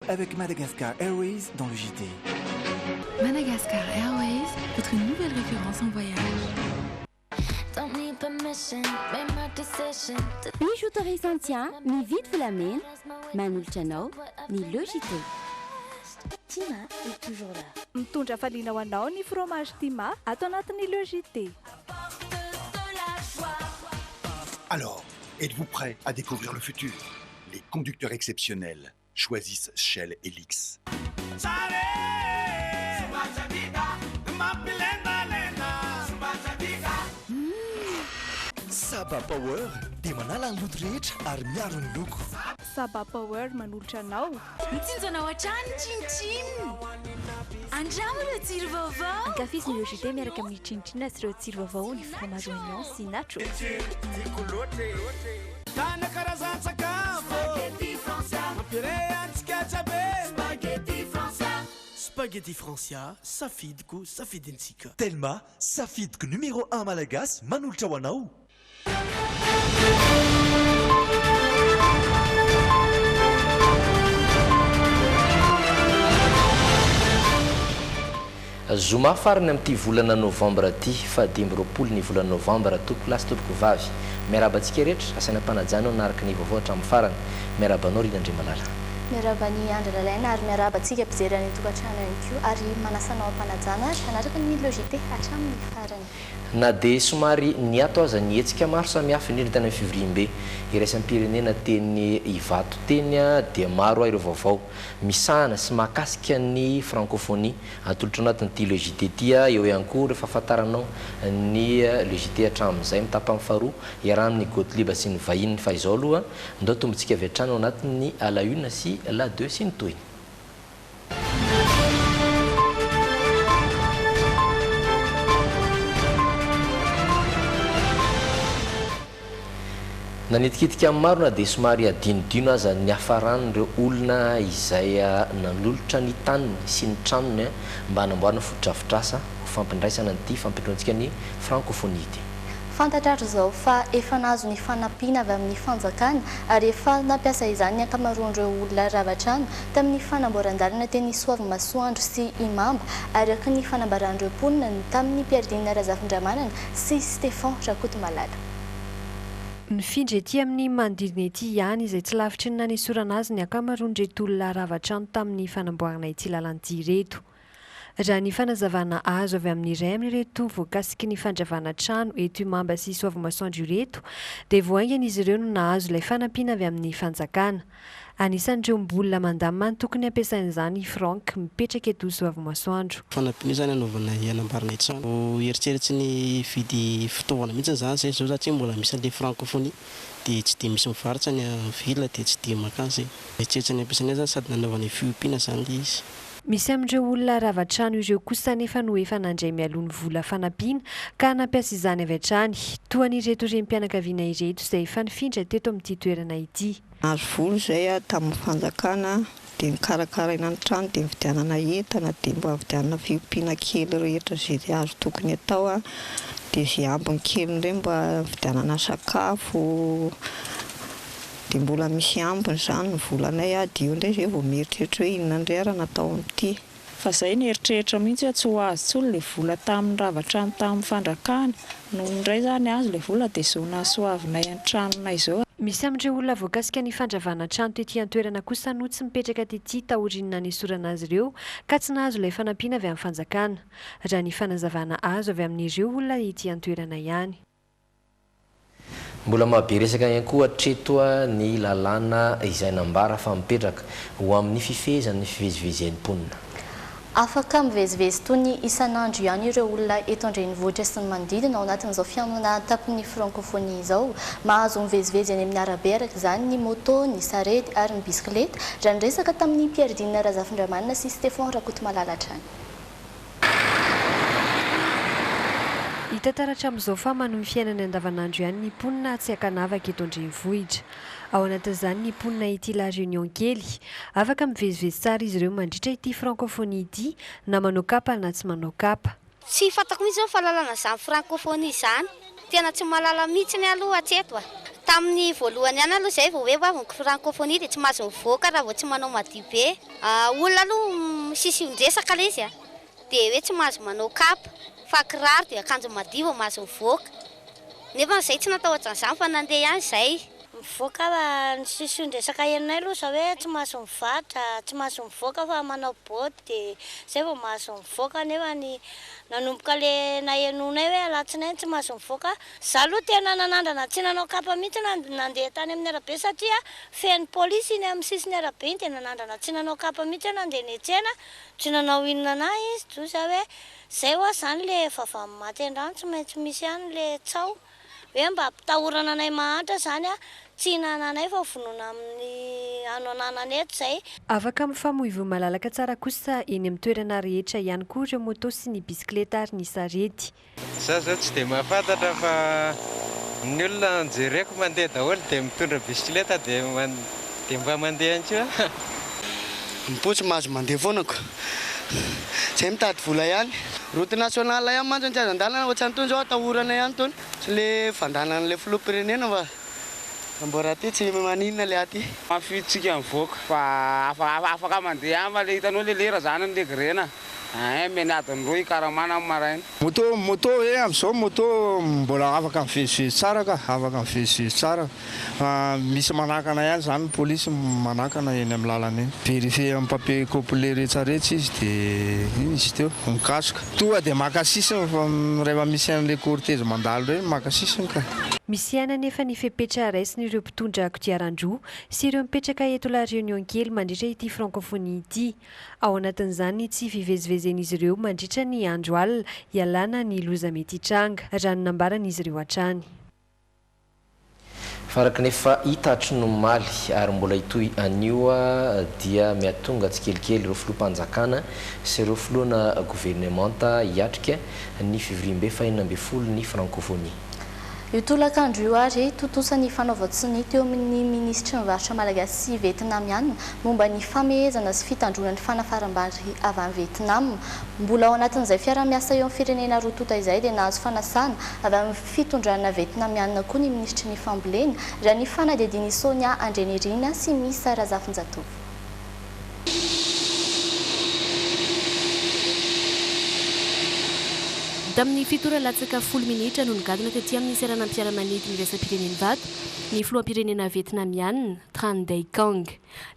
avec Madagascar Airways dans le JT. Madagascar Airways, votre nouvelle référence en voyage. Bijouterie Santia, ni vite Flamine, Manul Chano, ni Logité. Tima est toujours là. Mitondra faliana ho anao ny fromage Tima ato anatin'ny Logité. Alors, êtes-vous prêt à découvrir le futur? Les conducteurs exceptionnels choisissent Shell Helix. Saba Power dia manala ny loto rehetra ary miaro ny loko. Saba Power manolotra anao. Mitsinjana ao an-trano tsinotsino. Andramo ireo tsiro vaovao. Ankafiziny Logité miaraka amin'ny tsinotsino sy ireo tsiro vaovao ny fromage oignon sy nacho. Spaghetti Francia, safidiko, safidintsika. Telma, safidiko numéro 1 malagasy manolotra ho anao. Zoma farany amin'ity volana novambra ty fa 2020 ny volana novambra toko lasy topoko vavy miarabantsika rehetra asaina mpanajana anaraka ny vaovao hatramin'ny farany miarabanao Rina Andriamalala. Miaraba ny Andra Lalaina ary miarabantsika mpijery ny tokantrano ihany koa ary manasanao ampanajana ary anaraka ny Logité hatramin'ny farany. Na dia somary niato aza nietsika maro samihafa indrindra tany amin'ny fivoriam-be iraisam-pirenena teny Ivato teny dia maro ireo vaovao misahana sy mahakasika ny francophonie atolotra anatin'ity Logité ity eo ihany koa rehefa ahafantaranao ny Logité hatramin'izay mitapa amin'ny faharoa iarahan'ny Gottlieb sy ny vahiny fa izao aloha ndao tombontsika avy hatrany anatin'ny la 1 sy la 2 sy ny toy. Nanitikitika maro na dia somary adinodino aza ny hafaran'ireo olona izay nanolotra ny taniny sy ny tranony mba hanamboarana fotodrafitrasa ho fampidraisana an'ity fampitrontsika ny francophonie ity. Fantatrareo zao fa efa nahazo ny fanampiana avy amin'ny fanjakana ary efa nampiasa izany ny ankamaroan'ireo olona ravatrano tamin'ny fanamboaran-dalana teny Soavimasoandro sy Imamba ary araka ny fanambaran'ireo mponina tamin'ny Pierre Razafindramanana sy Stéphane Rakotomalala. Ny findra ety amin'ny manodidina ety ihany izay tsy lavitry ny nanesorana azy ny ankamaroan'ireto olona ravatrano tamin'ny fanamboarana ity lalana-ty ireto. Raha ny fanazavana azo avy amin'iray amin'ireto voakasiky ny fandravana trano eto Imamba sy Soavimasoandro ireto dia voaingana izy ireo no nahazo ilay fanampiana avy amin'ny fanjakana. Anisan'ireo mbolina mandamina ny tokony ampiasain'izany Frank mipetraka eto Soavimasoandro. Fanampiana izany anaovana hanambarana trano eritseritsy ny vidy fitaovana mihitsy zany zay zao satria mbola misy an'ilay francophonie dia tsy dia misy mivarotra ny vila dia tsy dia makany zay. Eritseritsy ny ampiasaina zany sady nanaovana fiompiana zany ilay izy. Misy amin'ireo olona ravatrano ireo kosa nefa no efa nandray mialoha ny vola fanampiana ka nampiasa izany avy hatrany toa n'ireto rem-pianakaviana ireto izay efa nifindra teto amin'ity toerana ity. Azo vola izay tamin'ny fanjakana dia nikarakaraina ny trano dia nividianana entana dia mba vidianana fiompiana kely rehetra izay azo tokony atao dia izay ambiny kely ireny mba vidianana sakafo. Dia mbola misy ambiny izany ny volanay dia io indray izay vao mieritreritra hoe inona indray ary natao amin'ity. Fa izay ny eritreritra mihitsy tsy ho azo tsony ilay vola tamin'ny ravatrano tamin'ny fandrakana noho indray izany azo ilay vola dia zona soavinay an-tranonay izao. Misy amin'ireo olona voakasika ny fandravana trano tetỳ an-toerana kosa no tsy mipetraka tetỳ taorian'ny nanesorana azy ireo ka tsy nahazo ilay fanampiana avy amin'ny fanjakana. Raha ny fanazavana azo avy amin'ireo olona etỳ an-toerana ihany. Mbola mahabe resaka ihany koa hatreto ny lalàna izay nambara fa mipetraka ho amin'ny fifehezana ny fivezivezen'ny mponina. Afaka mivezivezy toy ny isan'andro ihany ireo olona eto an-drenivohitra sy ny manodidina ao anatin'izao fihainoana tamin'ny francophonie izao. Mahazo mivezivezy any amin'ny arabe araka izany ny moto, ny sarety ary ny bisikileta raha ny resaka tamin'ny Pierre Razafindramanana sy Stéphane Rakotomalala hatrany. Hita taratra amin'izao fa manohy fiainana andavanandro ihany ny mponina tsy ankanavaka eto an-drenivohitra. Ao anatin'izany ny mponina ity La Réunion kely afaka mivezivezy tsara izy ireo mandritra ity francophonie ity na manao kapa na tsy manao kapa. Tsy fantako mihitsy zao fahalalana izany francophonie izany. Tena tsy mahalala mihitsy ny aloha hatreto. tamin'ny voalohany ihany aloha izay vao hoe hoaviko francophonie dia tsy mahazo mivoaka raha vao tsy manao madio be. Olona aloha sisy ndresaka ilay izy a dia hoe tsy mahazo manao kapa fa kiraro dia akanjo madio vao mahazo mivoaka. Nefa izay tsy natao ohatran'izany fa nandeha ihany izay. Mivoaka ny sisy ndresaka henonay aloha sa hoe tsy mahazo mivatra, tsy mahazo mivoaka fa manao boty dia izay vao mahazo mivoaka nefa ny nanomboka le nahenonay hoe alatsinainy tsy mahazo mivoaka. Za aloha tena nanandrana tsy nanao kapa mihitsy nandeha tany amin'ny arabe satria feno polisy iny amin'ny sisiny arabe iny dia nanandrana tsy nanao kapa mihitsy nandeha niantsena tsy nanao inona na izy toy za hoe izay hoa zany le vavany maty an-drano tsy maintsy misy ihany le tsao hoe mba ampitahorana anay mahantra zany a tsy hinananay fa vonoina amin'ny anonanany eto izay. Afaka mifamoivo malalaka tsara kosa eny amin'ny toerana rehetra ihany koa ireo moto sy ny bisikileta ary ny sarety. Za zao tsy dia mahafantatra fa ny olona jereko mandeha daholo dia mitondra bisikileta dia mba mandeha antsio. Mipotsy mahazo mandeha foanako. Tsy mitady vola ihany. Route nationale ihany mantsy tsy azo andalana ohatrany tony zao atahorana ihany tony. Tsy le fandalan'ilay filoham-pirenena fa mbola aty tsy maninona le aty. Mafitsika mivoaka fa afaka mandeha ama le hitanao le lera zany le grena. Meny adiny roa ikaramana amin'ny maraina. Moto amin'izao moto mbola afaka mivezivezy tsara ka afaka mivezivezy tsara. Misy manakana ihany zany polisy manakana eny amin'ny lalana eny. Vérifier amin'ny papier complet rehetrarehetra izy dia iny izy teo mikasoka. Tonga dia maka sisiny fa rehefa misy an'ilay cortège mandalo ireny maka sisiny ka. Misy ihany anefa ny fepetra raisin'ireo mpitondra kodiaran-droa sy ireo mipetraka eto la réunion kely mandritra ity francophonie ity. Ao anatin'izany tsy fivezivezen'izy ireo mandritra ny andro alina ialana ny loza mety hitranga raha ny nambaran'izy ireo hatrany. Farakinefa hita hatry no maly ary mbola hitohy anio dia miatonga tsikelikely ireo filoham-panjakana sy ireo filohana gouvernemanta hiatrika ny fivoriam-be fahaenina ambin'ny folo ny francophonie. Io tolakandro io ary totosan'ny fanaovan-tsiny teo amin'ny ministra mivarotra malagasy sy vietnamiana momba ny famehezana sy fitandronan'ny fanafarambary avy any Vietnam. Mbola ao anatin'izay fiara-miasa eo amin'ny firenena roa tota izay dia nahazo fanasana avy amin'ny fitondrana vietnamiana koa ny ministra ny fambolena raha ny fanadihadiany Sonia Andrenirina sy Misa Razafinjatovo. Tamin'ny fitora latsaka 10 minitra no nigadona tetỳ amin'ny seranam-piaramanidiny iraisam-pireneny vato ny filoham-pirenena vietnamiana Tran Dai Quang.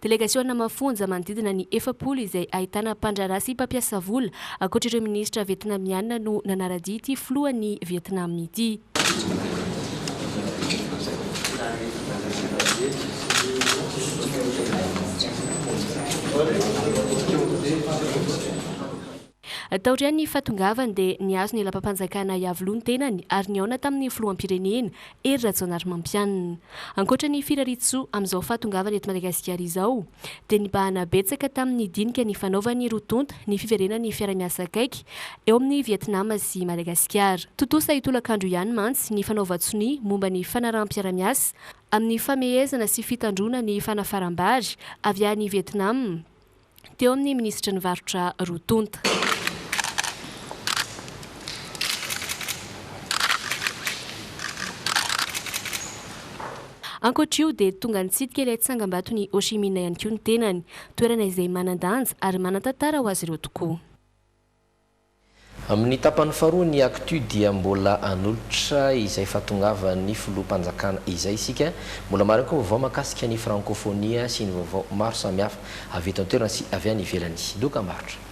Delegasiona mafonja manodidina ny 7 izay ahitana mpandrara sy mpampiasa vola ankoatr'ireo ministra vietnamiana no nanaradia ity filohan'ny Vietnam ity. Taoriany ny fatongavany dia niazo ny elampampanjakana iavoloany tenany ary niaona tamin'ny filoham-pirenena Hery Rajaonarimampianina. Ankoatra ny firariatsoa amin'izao fatongavana eto Madagasikara izao dia nibahana betsaka tamin'ny dinika ny fanaovany rotonta ny fiverenan'ny fiara-miasa akaiky eo amin'ny Vietnam sy Madagasikara. Totosa itolakandro ihany mantsy ny fanaovan-tsony momba ny fanaram-piara-miasa amin'ny famehezana sy fitandrona ny fanafarambary avy any Vietnam teo amin'ny ministra ny varotra rotonta. Ankoatr'io dia tonga nitsidika ilay tsangam-baton'ny Ho Chi Minh ihany koa ny tenany, toerana izay manan-danja ary manan-tantara ho azy ireo tokoa. Amin'ny tapany faharoa ny actu dia mbola anolotra izay fahatongavan'ny filoham-panjakana izay isika mbola maro koa vaovao mahakasika ny francophonie sy ny vaovao maro samihafa avy eto an-toerana sy avy any ivelany. Doka marotra.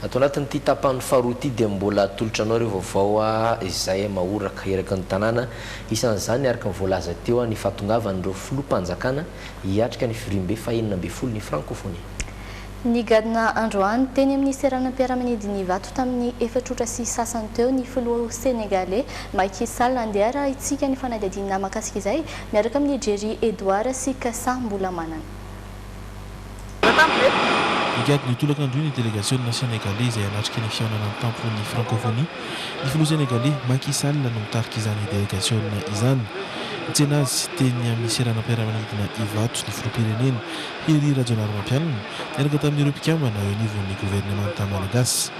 Atao anatin'ity tapany faharoa ity dia mbola atolotra anao ireo vaovao izay mahoraka eraky ny tanàna. Isan'izany araka ny voalaza teo ny fahatongavan'ireo filoham-panjakana hiatrika ny fivoriam-be fahaenina ambin'ny folo ny francophonie. Ny gadona androany teny amin'ny seranam-piaramanidiny vato tamin'ny efatrotra sy sasany teo ny filoha Senegalais Macky Sall andeha raha itsika ny fanadihadiana mahakasika izay miaraka amin'ny Jerry Edouard sy Kassa mbola manana. Gade ny tolakandroy ny délégation sénégalais izay anatrika ny fihaonana ny tampony francophonie ny filoha sénégalais Macky Sall no mitarika izany délégation izany nitsena azy teny amin'ny seranam-piaramanidina ivato ny filoham-pirenena Heri Rajaonarimampianina niaraka tamin'ireo mpikambana eo anivon'ny gouvernemanta malagasy.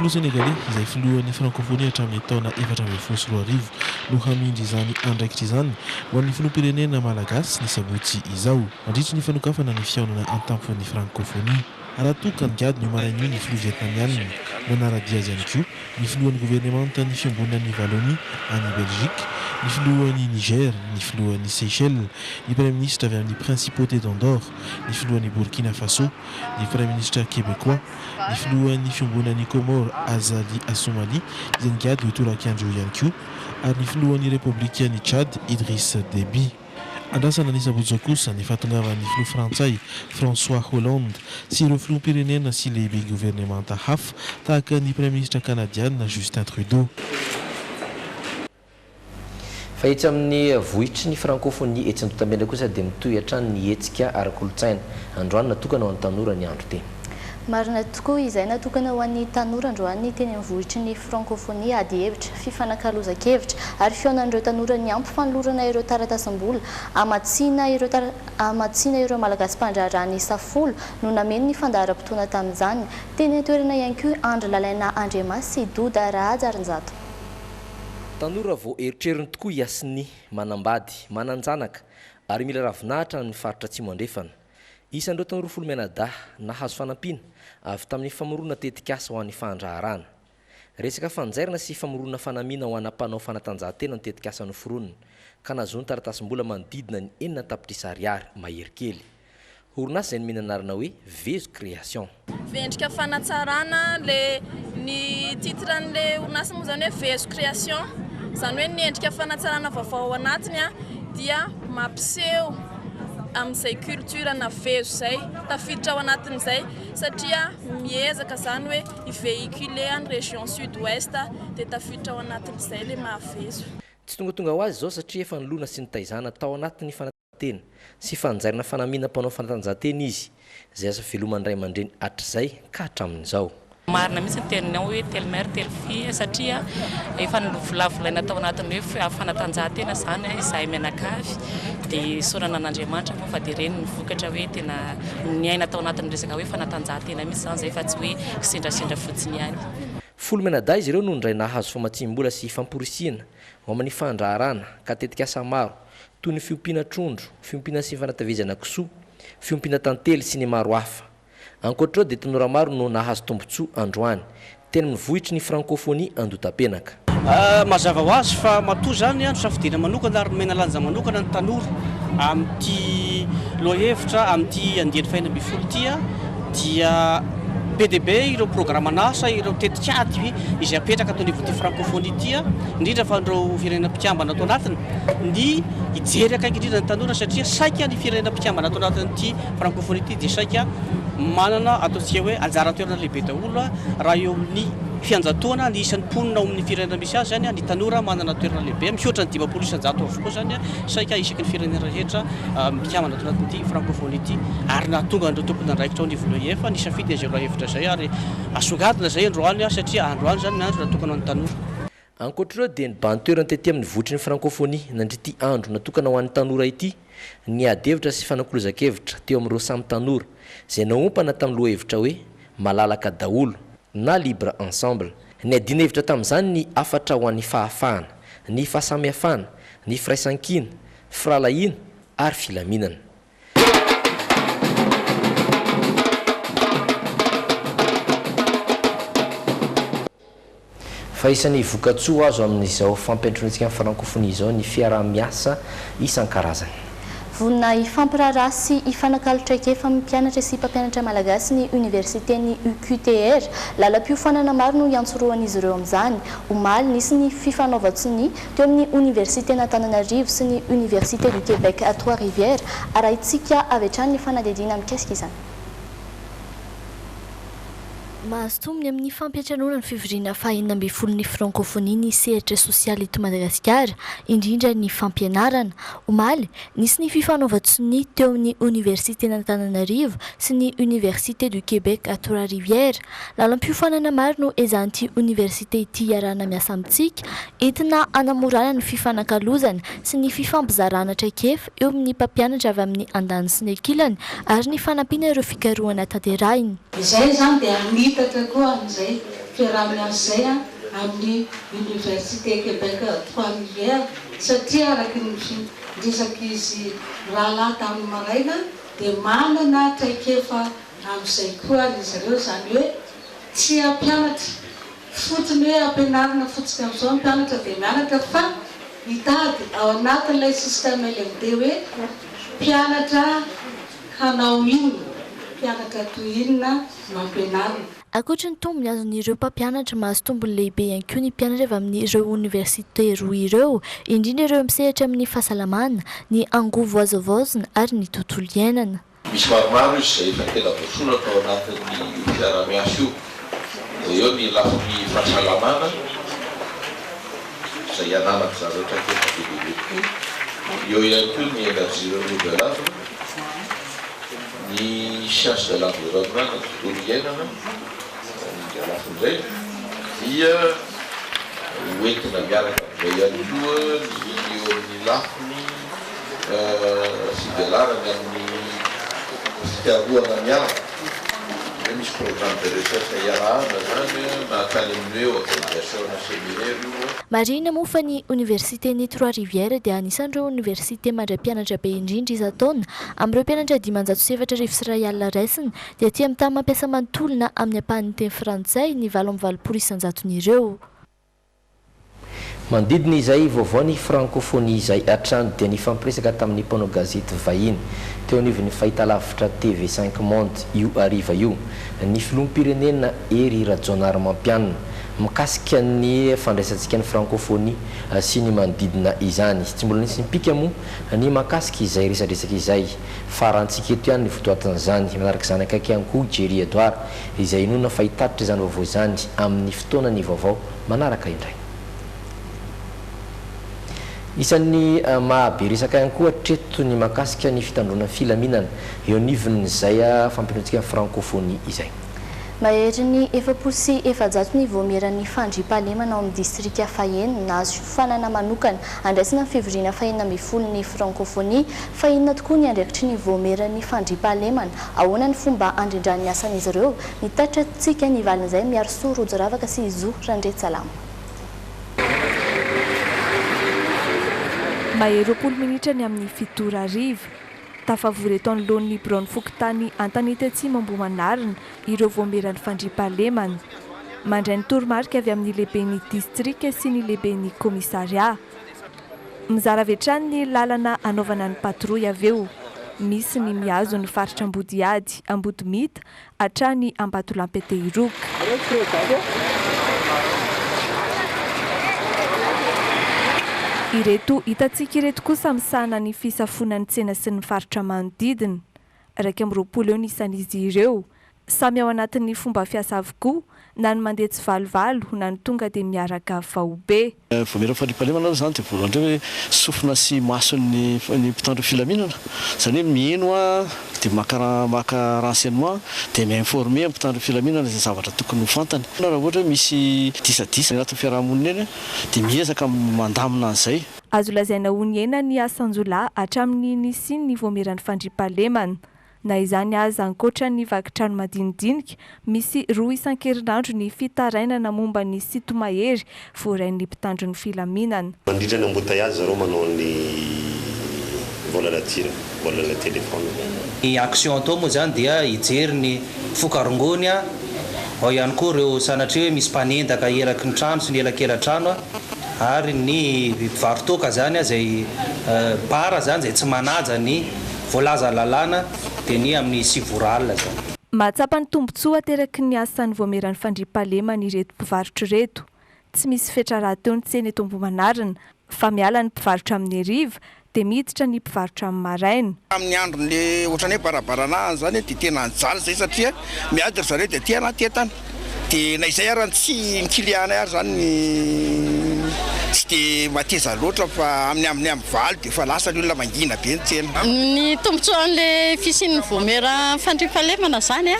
Filoha sénégalais izay filohan'ny francophonie hatramin'ny taona 2024 no hamindry izany andraikitra izany ho an'ny filoham-pirenena malagasy ny sabotsy izao mandritra ny fanokafana ny fihaonana an-tampon'ny francophonie. Raha toka ny gady ny marainy ny filoha vietnamianina manaradia azy ihany koa ny filohan'ny gouvernemanta ny fiambonan'ny Wallonie any Belgique, ny filohan'ny Niger, ny filohan'ny Seychelles, ny premier ministre avy amin'ny principauté d'Andorre, ny filohan'ny Burkina Faso, ny premier ministre québécois, ny filohan'ny fiambonan'ny Comore Azali Assoumani izay ny gady ho tolakandro ihany koa ary ny filohan'ny républicain Tchad Idriss Déby. Andrasana ny sabotsy kosa ny fahatongavan'ny filoha frantsay François Hollande sy ireo filoham-pirenena sy lehibe gouvernemanta hafa tahaka ny premier ministre canadiana Justin Trudeau. Fa etsy amin'ny vohitry ny francophonie etsy antotamena kosa dia mitohy hatrany ny hetsika ara-kolontsaina androany natokana ho an'ny tanora ny andro teny. Marina tokoa izay natokana ho an'ny tanora androany teny amin'ny vohitry ny francophonie ady hevitra fifanankalozan-kevitra ary fionan'ireo tanora ny ampy fanolorana ireo taratasam-bola amatsiana ireo malagasy mpandrarany safolo no nameno ny fandaharam-potoana tamin'izany teny toerana ihany koa Andry Lalaina Andriamasy sy Doda Rajarinjato. Tanora vao eritreriny tokoa hiasiny manambady mananjanaka ary mila ravinahitra ny faritra atsimo andrefana. Isan'ireo tanora Folomena-da nahazo fanampiana avy tamin'ny famorona tetikasa ho an'ny fandraharana. Resaka fanjairana sy famorona fanamiana ho anam-panao fanatanjahantena ny tetikasa noforonina ka nazony taratasim-bola manodidina ny 9 tapitrisa ariary mahery kely. Orinasa izay minanarina hoe Vezo Création. Vendrika fanatsarana ny titran'le orinasa moa zany hoe Vezo Création, zany hoe ny endrika fanatsarana vaovao anatiny dia mampiseho amin'izay culture na vezo zay tafiditra ao anatin'izay satria miezaka zany hoe ivéhiculer any région sud-ouest dia tafiditra ao anatin'izay le mahavezo. Tsy tonga ho azy zao satria efa nilona sy nitaizana tao anatin'ny fanatanjahantena sy fanjairana fanamiana mpanao fanatanjahantena izy izay asa velomany ray aman-dreny hatrizay ka hatramin'izao. Marina mihitsy ny teninao hoe telo mère telo fille satria efa nivolavolaina tao anatiny hoe fanatanjahantena zany izahay mianakavy dia sorana an'Andriamanitra moa fa dia reny ny vokatra hoe tena niaina tao anatin'ny resaka hoe fanatanjahantena mihitsy zany zay fa tsy hoe kisendrasendra fotsiny ihany. Folomena-da izy ireo no ndray nahazo famatsim-bola sy famporisihana ao amin'ny fandraharana ka tetikasa maro toy ny fiompiana trondro, fiompiana sy fanatavezana kisoa, fiompiana tantely sy ny maro hafa. Ankoatr'ireo dia tanora maro no nahazo tombotsoa androany tena mivohitry ny francophonie andotam-penaka. Mazava ho azy fa matoa zany andro safidiana manokana ary nomena lanja manokana ny tanora amin'ity lohahevitra amin'ity andiany faina amby folo tia dia PDB ireo programme nasa ireo tetikady izay apetraka atao anivon'ity francophonie tia indrindra fa ireo firenena-mpikambana atao anatiny ny hijery akaiky indrindra ny tanora satria saika ny firenena-mpikambana atao anatin'ity francophonie ity dia saika manana ataontsika hoe anjara toerana lehibe daholo raha eo amin'ny fianjatoana ny isan'ny mponina ao amin'ny firenena misy azy zany ny tanora manana toerana lehibe mihoatra ny 10 isanjato avokoa zany saika isaky ny firenena rehetra mpikambana atao anatin'ity francophonie ity ary nahatonga andreo tompony andraikitra ao ny volohevitra ny safidy azy lohahevitra zay ary asogadina zay androany satria androany zany ny andro natokana ny tanora. Ankoatr'ireo dia ny bantoerany tety amin'ny vohitry ny francophonie nandrity andro natokana ho an'ny tanora ity ny adevitra sy fanakolozan-kevitra teo amin'ireo samy tanora izay naompana tamin'ny lohahevitra hoe malalaka daholo na libre ensemble. Ny adina hevitra tamin'izany ny afatra ho an'ny fahafahana, ny fahasamihafana, ny firaisan-kina, firalahiana ary filaminana. Fa isan'ny vokatsoa azo amin'izao fampianatronitsika amin'ny francophonie izao ny fiarah-miasa isan-karazany. Vonina ifampiraharaha sy ifanakalotra efa mpianatra sy mpampianatra malagasy ny universitény UQTR lalam-piofanana maro no iantsoroan'izy ireo amin'izany omaly nisy ny fifanaovatsiny teo amin'ny université n'Antananarivo sy ny université du Québec à Trois-Rivières arahitsika avy hatrany ny fanadihadiana mikasika izany. Mahazo tombony amin'ny fampiatranona ny fivoriana fahaenina ambin'ny folo ny francophonie ny sehatra sosialy eto Madagasikara, indrindra ny fampianarana. Omaly, nisy ny fifanaovan-tsony teo amin'ny Université n'Antananarivo sy ny Université du Québec à Trois-Rivières. Lalam-piofanana maro no ezanty université ity iarana miasa amintsika, entina hanamorana ny fifanakalozana sy ny fifampizarana traikefa eo amin'ny mpampianatra avy amin'ny andany sy ny ankilany ary ny fanampiana ireo fikarohana tanterahiny. Izay zany dia mitatra koa amin'izay fiaraha-miasay amin'ny Université Québec Trois-Rivières satria araky ny firesaky izy rahalahy tamin'ny maraina dia manana traikefa amin'izay koa izy ireo zany hoe tsy hampianatra fotsiny hoe ampianarana fotsika amin'izao mpianatra dia mianatra fa hitady ao anatin'ilay système LMD hoe mpianatra hanao inona mpianatra toy inona mampianarana. Ankoatra ny tombony azon'ireo mpampianatra mahazo tombony lehibe ihany koa ny mpianatra avy amin'ireo université roa ireo, indrindra ireo misehatra amin'ny fahasalamana, ny angovo azovaozina ary ny tontolo iainana. Misy maromaro izy izay efa tena voasona tao anatin'ny fiaraha-miasa io. Eo ny lafin'ny fahasalamana izay ananako zareo traikefa bebe. Eo ihany koa ny énergie renouvelable, ny science de l'environnement, ny tontolo iainana, ny lafin'izay dia hoentina miaraka amin'izay ihany koa ny eo amin'ny lafiny fivelarana amin'ny fikarohana miaraka. Misy programme de recherche iarahana zany mankany amin'ny hoe organisation na séminaire io. Marina moa fa ny Université ny Trois-Rivières dia anisan'ireo université mandra-pianatra be indrindra isan-taona. Amin'ireo mpianatra 507 sy iray alina raisiny dia tia mitany mampiasa manontolona amin'ny ampahan'ny teny frantsay ny 8 isan-jaton'ireo. Manodidina izay vaovao ny francophonie izay hatrany dia nifampiresaka tamin'ny mpanao gazety vahiny teo anivon'ny fahitalavitra TV5 Monde io ariva io ny filoham-pirenena Hery Rajaonarimampianina mikasika ny fandraisantsika ny francophonie sy ny manodidina izany. Tsy mbola nisy nipika moa ny makasika izay resadresaka izay farantsika eto ihany ny fotoatan'izany manaraka izany akaiky ihany koa Jerry Edouard izay inona fahitatitra izany vaovao izany amin'ny fotoanany vaovao manaraka indray. Isan'ny mahabe resaka ihany koa hatreto ny makasika ny fitandrona filaminana eo anivon'izay fampinoantsika ny francophonie izay. Mahery ny 700 ny voameran'ny fandriam-pahalemana ao amin'ny distrika fahaenina nahazo fifanana manokana andraisana ny fivoriana fahaenina ambin'ny folo ny francophonie. Fahaenina tokoa ny andraikitry ny voameran'ny fandriam-pahalemana ahoana ny fomba andrindran'ny asan'izy ireo ny tatratsika ny valin'izay miaro soa rojo ravaka sy izo randretsalama. Mahery 20 minitra ny amin'ny 7:00 tafavory eto anoloan'ny Braun Fokontany Antanety Atsimo Ambohimanarina ireo voameran'ny fandriam-pahalemana. Mandray ny toromarika avy amin'ny lehiben'ny distrika sy ny lehiben'ny komisaria. Mizara vetrany ny lalana anaovana ny patrouille avy eo. Misy ny mihazo ny faritra Ambodiady, Ambodimita, hatrany Ambatolampeteiroka. Ireto hitantsika ireto kosa misahana ny fisafonan'ny tsena sy ny faritra manodidina. 20 eo nisan'izy ireo. Samy ao anatin'ny fomba fiasa avokoa, na ny mandeha tsy valivalo na ny tonga dia miaraka vahobe. Voameran'ny fandriam-pahalemana zany dia voalohany hoe sofina sy mason'ny mpitandro filaminana. Zany hoe mieno dia maka renseignement dia mi-informer mpitandro filaminana izay zavatra tokony ho fantany. Raha ohatra hoe misy disadisa anatin'ny fiarahamonina eny dia miezaka mandamina an'izay. Azo lazaina ho ny ena ny asanjolahy hatramin'ny nisiny ny voameran'ny fandriam-pahalemana. Na izany aza ankoatra ny vakitrano madinidinika, misy 2 isan-kerinandro ny fitarainana momba ny sito mahery voarain'ny mpitandro ny filaminana. Mandritra ny embouteillage zareo manao ny vol à la tire, vol à la téléphone. Ny action atao moa zany dia hijery ny fokarongony ao ihany koa ireo sanatria hoe misy mpanendaka eraky ny trano sy ny elakelan-trano ary ny mpivarotoka zany izay bara zany izay tsy manaja ny voalaza lalàna dia ny amin'ny sivoralina zany. Mahatsapa ny tombontsoa ateraky ny asan'ny voameran'ny fandriam-pahalemana ireto mpivarotra ireto. Tsy misy fetraraha teo ny tsena eto Ambohimanarina, fa miala ny mpivarotra amin'ny hariva dia miditra ny mpivarotra amin'ny maraina. Amin'ny andron'le ohatran'ny hoe barabarana zany dia tena anjala izay satria miady ry zareo dia tia anaty entana. dia na izay arany tsy nikiliana ary zany tsy dia mateza loatra fa amin'ny valy dia fa lasa ny olona mangina be ny tsena. Ny tombotsoan'le fisian'ny voamera fandrifalemana zany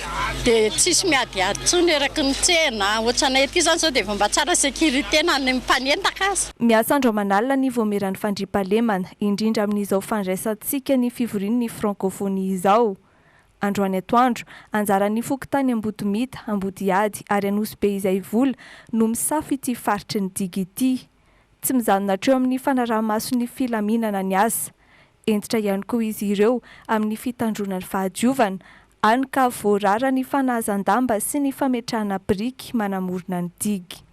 dia tsisy miadiady tsony eraky ny tsena ohatranay aty zany zao dia efa mba tsara sécurité na ny mpanentaka azy. Miasa andro aman'alina ny voameran'ny fandriampahalemana indrindra amin'izao fandraisantsika ny fivorian'ny francophonie izao. Androany atoandro anjaran'ny fokotany Ambotomita, Ambodiady ary Anosy-Be izay vola no misafy ity faritry ny digy ity. Tsy mijanona hatreo amin'ny fanaraha-mason'ny filaminana ny asa. Entitra ihany koa izy ireo amin'ny fitandronan'ny fahadiovana, any ka voarara ny fanahazan-damba sy ny fametrahana biriky manamorona ny digy.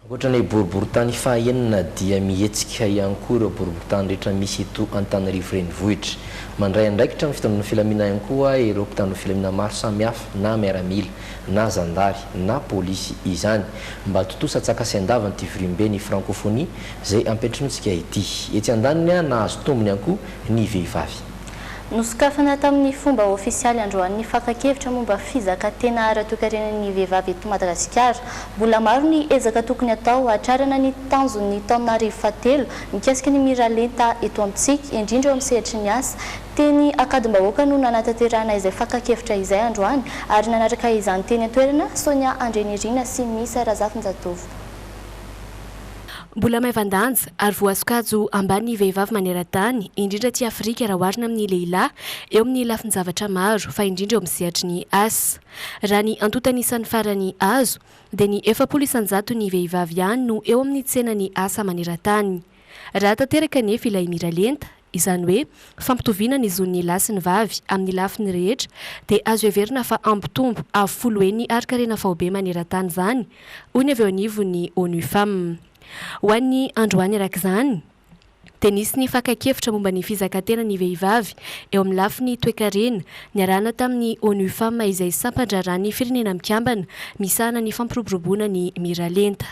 Ankoatran'ny boriboritany fahaenina dia mihetsika ihany koa ireo boriboritany rehetra misy eto Antananarivo renivohitra. Mandray andraikitra amin'ny fitandrona filaminana ihany koa ireo mpitandrona filaminana maro samihafa na miaramila na zandary na polisy izany mba totosa tsakasy andava ny Tivoriambe ny francophonie izay ampetrinotsika ity. Etsy andaniny nahazo tombony ihany koa ny vehivavy. Nosokafana tamin'ny fomba ofisialy androany fakakevitra momba fizaka tena ara-toe-karenan'ny vehivavy eto Madagasikara. Mbola maro ny ezaka tokony atao hatrarana ny tanjon'ny taona 2007 mikasika ny miralenta eto amintsika indrindra eo amin'ny sehatry ny asa. Teny akadim-bahoaka no nanatanterahana izay fakakevitra izay androany ary nanaraka izany teny an-toerana Sonia Andrenirina sy Misa Razafinjatovo. Mbola maivandanja ary voasokajy ambany vehivavy maneran-tany indrindra ty Afrika raha oharina amin'ny lehilahy eo amin'ny lafin-javatra maro fa indrindra eo amin'ny sehatry ny asa. Raha ny antotanisan'ny farany azo dia ny 700 ny vehivavy ihany no eo amin'ny tsenany asa maneran-tany. Raha tanteraka nefa ilay miralenta izany hoe fampitoviana ny zon'ny lahy sy ny vavy amin'ny lafiny rehetra dia azo heverina fa ampitombo avo 10 ny ari-karena faobe maneran-tany zany hoy ny avy eo anivon'ny ONU Femmes. Ho an'ny androany arak'izany dia nisy ny fakakevitra momba ny fizakantena ny vehivavy eo amin'ny lafiny toe-karena niarahana tamin'ny ONU Femmes izay sampandrarany firenena mikambana misahana ny fampiroboroboana ny miralenta.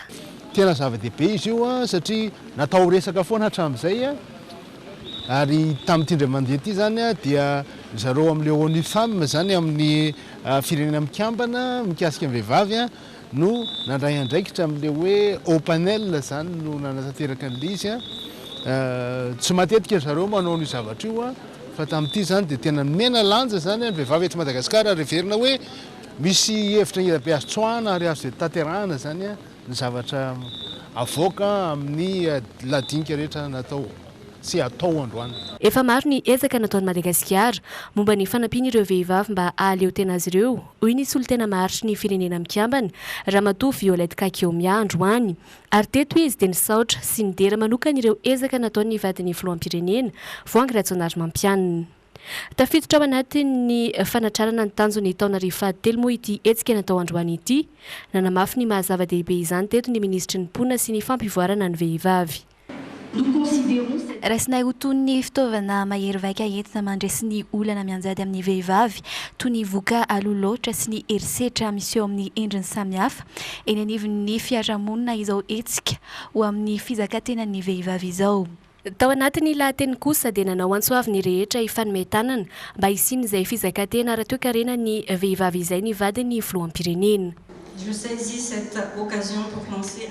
Tena zava-dehibe izy io satria natao resaka foana hatramin'izay ary tamin'ity indray mandeha ity zany dia zareo amin'ilay ONU Femmes zany amin'ny firenena mikambana mikasika amin'ny vehivavy no nandray andraikitra amin'ilay hoe au panel zany no nanatanteraka an'ilay izy tsy matetika zareo manao ny zavatra io fa tamin'ity zany dia tena mena lanja zany ny vehivavy eto Madagasikara ary heverina hoe misy hevitra be azo tsoahana ary azo tanterahana zany ny zavatra avoaka amin'ny ladinika rehetra natao sy atao androany. Efa maro ny ezaka nataon'i Madagasikara momba ny fanampiana ireo vehivavy mba ahaleo tena azy ireo. Hoy ny solitena maharitry ny firenena mikambana Ramatoa Violette Kakiomia androany. Ary teto izy dia nisaotra sy nidera manokana ireo ezaka nataon'ny vadiny filoham-pirenena Voangy Rajaonarimampianina. Tafiditra ao anatin'ny fanatrarana ny tanjon'ny taona 2007 moa ity hetsika natao androany ity. Nanamafy ny mahazava-dehibe izany teto ny ministry ny mponina sy ny fampivoarana ny vehivavy. Raisina ho toy ny fitaovana mahery vaika entina mandresy ny olana mianjady amin'ny vehivavy toy ny voka aloloatra sy ny herisetra misy eo amin'ny endriny samihafa eny anivon'ny fiarahamonina izao hetsika ho amin'ny fizakatenan'ny vehivavy izao. Tao anatin'ny lahateny kosa dia nanao antsoavy ny rehetra hifanomitanana mba hisiany izay fizakantena ara-toe-karena ny vehivavy izay ny vadiny filoham-pirenena.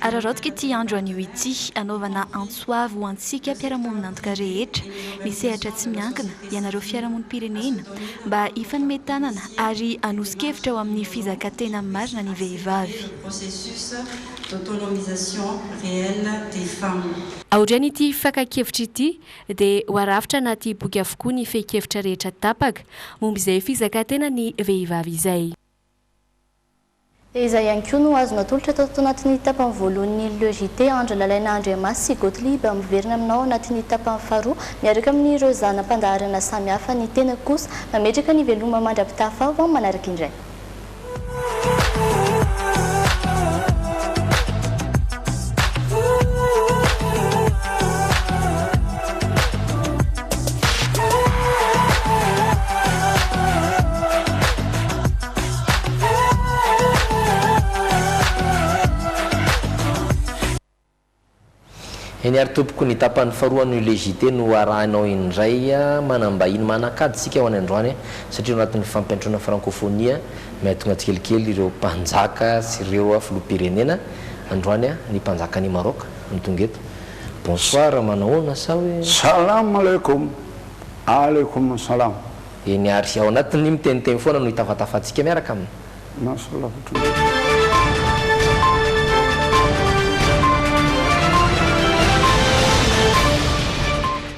Ararotsika ity andro anio ity anaovana antsoavy ho antsika mpiarahamonina antoka rehetra misehatra tsy miankina ianareo fiarahamonim-pirenena mba hifanomitanana ary hanosika-hevitra ao amin'ny fizakantena marina ny vehivavy. Aoriany ity fakakevitra ity dia hoarafitra anaty boky avokoa ny fehi-kevitra rehetra tapaka momba izay fizakantena ny vehivavy izay. Izay ihany koa no azo natolotra tao anatin'ny tapany voalohan'ny LEJT Andra Lalaina Andriamasy sy Gottlieb miverina aminao anatin'ny tapany faharoa miaraka amin'ireo zanam-pandaharana samihafa ny tena kosa mametraka ny veloma mandra-pitafa ho manaraka indray. eny ary tompoko ny tapany faharoan'io légité no arahanao indray manambahiny manakadysika ho any androany satria anatin'ny fampiantrona francophonie may tonga tsikelikely ireo mpanjaka sy ireo filoham-pirenena androany ny mpanjakany Maroc ny tonga eto. Bonsoir, manahoana sa hoe salam alaikum. Alaikum salam. Eny ary ao anatin'ny miteniteny foana no hitafatafatsika miaraka aminy.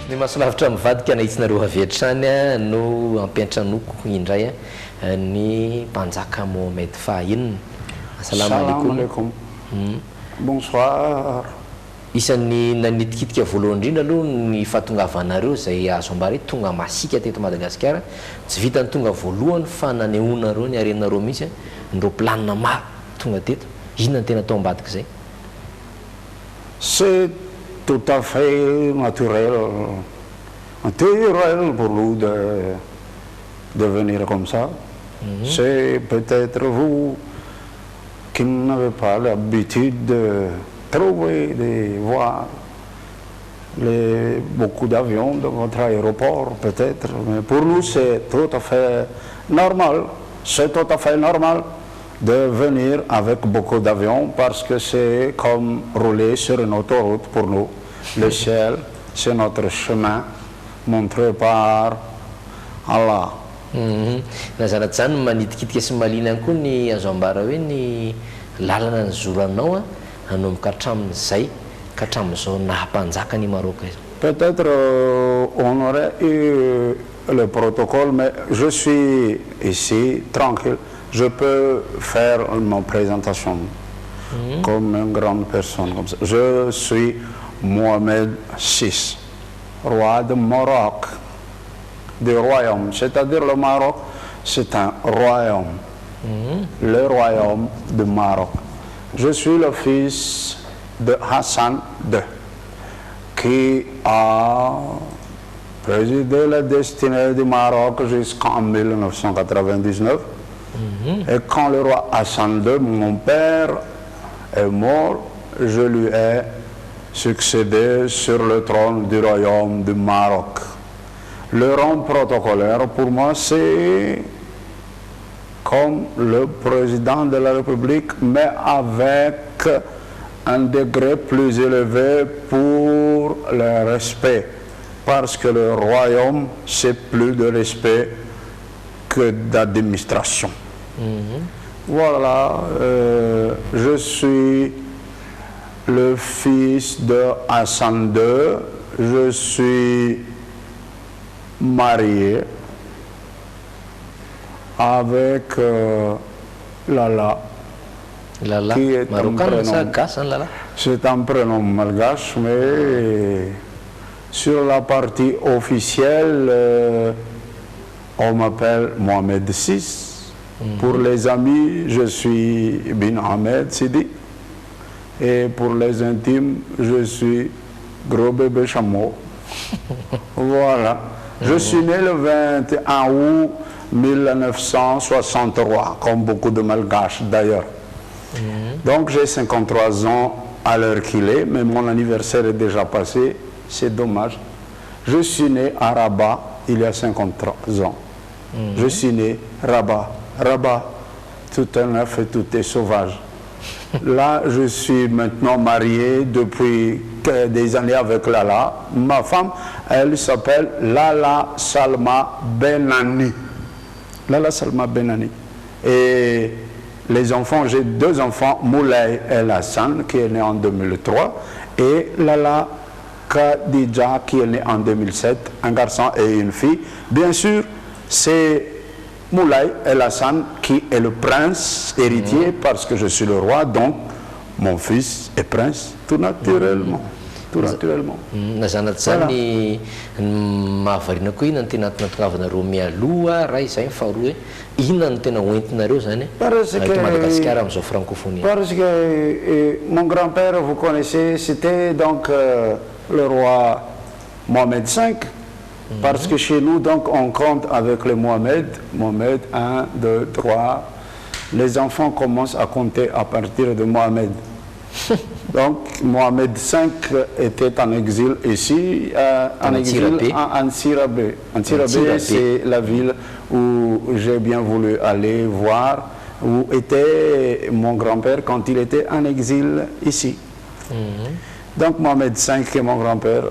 Ny masolavitra mivadika nahitsinareo aviatrany no ampiantranoko indray ny mpanjaka Mohamed fahaenina. Assalamu alaikum. Bonsoir. Isan'ny nanitikitika voalohany indrindra aloha ny fahatongavanareo izay azo ambary tonga masika teto Madagasikara tsy vitany tonga voalohany fa nanehoanareo ny arenareo mihitsy ndreo planina maro tonga teto. Inona ny tena atao ambadika izay? C'est tout à fait naturel pour nous de venir comme ça. C'est peut-être vous qui n'avez pas l'habitude de trouver, de voir beaucoup d'avions dans votre aéroport, peut-être. Mais pour nous, c'est tout à fait normal. C'est tout à fait normal de venir avec beaucoup d'avions parce que c'est comme rouler sur une autoroute pour nous. Le ciel, c'est notre chemin montré par Allah. Nazareth zany manitikitika sy malina ihany koa ny azo ambara hoe ny lalana ny zoranao hanomboka hatramin'izay ka hatramin'izao nahampanjaka ny Maroc. Peut-être on aurait eu le protocole, mais je suis ici tranquille. Je peux faire ma présentation comme une grande personne comme ça. Je suis Mohamed VI, roi de Maroc, du royaume. C'est-à-dire le Maroc, c'est un royaume, le royaume de Maroc. Je suis le fils de Hassan II, qui a présidé la destinée du Maroc jusqu'en 1999. Et quand le roi Hassan II, mon père, est mort, je lui ai succédé sur le trône du royaume du Maroc. Le rang protocolaire, pour moi, c'est comme le président de la République, mais avec un degré plus élevé pour le respect. Parce que le royaume, c'est plus de respect que d'administration. Voilà, je suis le fils de Hassan II, je suis marié avec Lala. Lala, qui est c'est un prénom malgache, mais sur la partie officielle, on m'appelle Mohamed VI. Pour les amis, je suis Bin Ahmed Sidi. Et pour les intimes, je suis Gros Bébé Chameau. Voilà. Je suis né le 21 août 1963, comme beaucoup de Malgaches d'ailleurs. Donc j'ai 53 ans à l'heure qu'il est, mais mon anniversaire est déjà passé. C'est dommage. Je suis né à Rabat il y a 53 ans. Je suis né Rabat. Rabat, tout est neuf et tout est sauvage. Là, je suis maintenant marié depuis des années avec Lala. Ma femme, elle s'appelle Lala Salma Benani. Lala Salma Benani. Et les enfants, j'ai 2 enfants, Moulay El Hassan, qui est né en 2003, et Lala Khadija, qui est né en 2007, un garçon et une fille. Bien sûr, c'est Moulay El Hassan qui est le prince héritier parce que je suis le roi, donc mon fils est prince tout naturellement. Tout naturellement. Nazanat zany mahavarina koa inona ny tena natongavana mialoha raha izay faharoa inona ny tena hoentinareo zany Madagascar amin'izao francophonie. Parce que mon grand-père, vous connaissez, c'était donc le roi Mohamed V. Parce que chez nous, donc, on compte avec les Mohamed. Mohamed, 1, 2, 3. Les enfants commencent à compter à partir de Mohamed. Donc, Mohamed V était en exil ici, en exil en Sirabé. En Sirabé, c'est la ville où j'ai bien voulu aller voir, où était mon grand-père quand il était en exil ici. Donc, Mohamed V, qui est mon grand-père,